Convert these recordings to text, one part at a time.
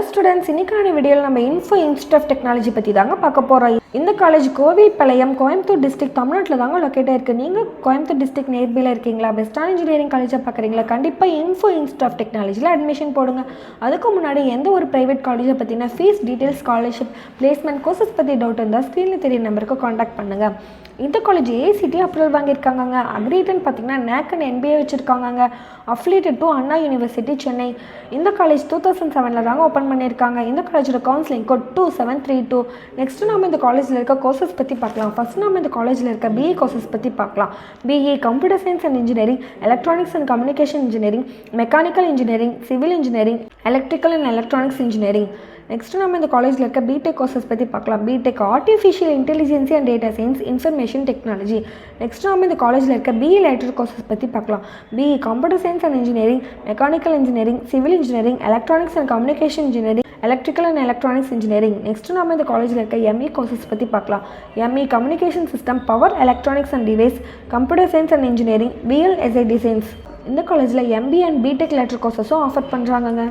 Students, இன்னைக்கான வீடியோவில் நம்ம இன்ஃபோ இன்ஸ்டியூட் ஆஃப் டெக்னாலஜி பற்றி தாங்க பார்க்க போகிறோம். இந்த காலேஜ் கோவில்பாளையம், கோயம்புத்தூர் டிஸ்ட்ரிக்ட், தமிழ்நாட்டில் தாங்க லொக்கேட்டாக இருக்குது. நீங்கள் கோயம்புத்தூர் டிஸ்ட்ரிக்ட் நியர்பையில் இருக்கீங்களா, பெஸ்ட்டான இன்ஜினியரிங் காலேஜாக பார்க்குறீங்களா, கண்டிப்பாக இன்ஃபோ இன்ஸ்டியூட் ஆஃப் டெக்னாலஜியில் அட்மிஷன் போடுங்க. அதுக்கு முன்னாடி எந்த ஒரு ப்ரைவேட் காலேஜை பற்றின fees details, scholarship, placement, courses பற்றி டவுட் இருந்தால் ஸ்க்ரீனில் தெரிய நம்பருக்கு காண்டாக்ட் பண்ணுங்கள். இந்த காலேஜ் ஏசிடி அப்ரூவல் வாங்கியிருக்காங்க. அக்ரிடன் பார்த்தீங்கன்னா NAC and NBA வச்சுருக்காங்க. Affiliated to Anna university, Chennai. இந்த காலேஜ் 2007 தாங்க ஓப்பன் பண்ணியிருக்காங்க. இந்த காலேஜோட கவுன்சிலிங் கோட் 2732. நெக்ஸ்ட்டு நம்ம இந்த காலேஜில் இருக்க கோர்சஸ் பற்றி பார்க்கலாம். ஃபஸ்ட் நம்ம இந்த காலேஜில் இருக்க BE கோர்சஸ் பற்றி பார்க்கலாம். BE computer science and engineering, electronics and communication engineering, mechanical engineering, civil engineering, electrical and electronics engineering. Next நம்ம இந்த காலேஜில் இருக்க பிடெக் கோர்சஸ் பற்றி பார்க்கலாம். BTech artificial intelligence and data science, information technology. Next நம்ம இந்த காலேஜில் இருக்க BE லேட்டர் கோர்சஸ் பற்றி பார்க்கலாம். BE computer science and engineering, mechanical engineering, civil engineering, electronics and communication engineering, electrical and electronics engineering. Next நம்ம இந்த காலேஜில் இருக்க ME கோர்சஸ் பற்றி பார்க்கலாம். ME communication system, power electronics and device, computer science and engineering, VLSI designs. இந்த காலேஜில் MBA and B Tech later கோர்சஸும் offer பண்ணுறாங்க.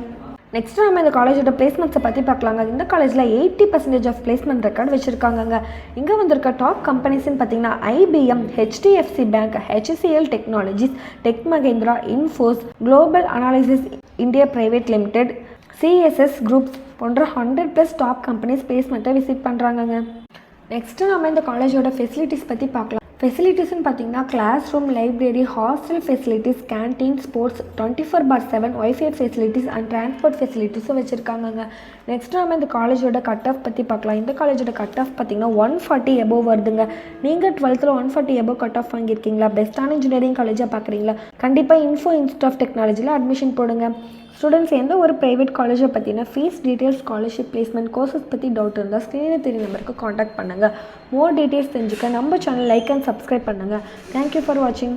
நெக்ஸ்ட் நம்ம இந்த காலேஜோட பிளேஸ்மெண்ட்ஸை பற்றி பார்க்கலாங்க. இந்த காலேஜில் 80% ஆஃப் பிளேஸ்மெண்ட் ரெக்கார்ட் வச்சுருக்காங்க. இங்கே வந்திருக்க டாப் கம்பெனிஸ்ன்னு பார்த்தீங்கன்னா IBM, HDFC bank, HCL technologies, tech Mahindra, Infosys, global analysis India private limited, CSS groups போன்ற 100+ டாப் கம்பெனிஸ் பிளேஸ்மெண்ட்டை விசிட் பண்ணுறாங்க. நெக்ஸ்ட்டு நம்ம இந்த காலேஜோட ஃபெசிலிட்டிஸ் பற்றி பார்க்கலாம். ஃபெசிலிட்டிஸ்ன்னு பார்த்தீங்கன்னா class room, library, hostel facilities, canteen, sports, 24/7 wifi facilities and transport ஃபெசிலிட்டிஸும் வச்சுருக்காங்க. நெக்ஸ்ட் நம்ம இந்த காலேஜோட கட் ஆஃப் பற்றி பார்க்கலாம். இந்த காலேஜோட கட் ஆஃப் பார்த்தீங்கன்னா 140 எபோவ் வருதுங்க. நீங்கள் 12th 140 எபோவ் கட் ஆஃப் வாங்கியிருக்கீங்களா, பெஸ்ட்டான இன்ஜினியரிங் காலேஜாக பார்க்குறீங்களா, கண்டிப்பாக இன்ஃபோ இன்ஸ்டியூட் ஆஃப் டெக்னாலஜியில் அட்மிஷன் போடுங்க. ஸ்டூடெண்ட்ஸ், எந்த ஒரு ப்ரைவேட் காலேஜை பற்றினா fees details, scholarship, placement, courses பற்றி டவுட் இருந்தால் ஸ்க்ரீனில் தெரிய நம்பருக்கு காண்டாக்ட் பண்ணுங்கள். மோர் டீட்டெயில்ஸ் தெரிஞ்சுக்க நம்ம சேனல் லைக் அண்ட் சப்ஸ்கிரைப் பண்ணுங்கள். தேங்க்யூ ஃபார் வாட்சிங்.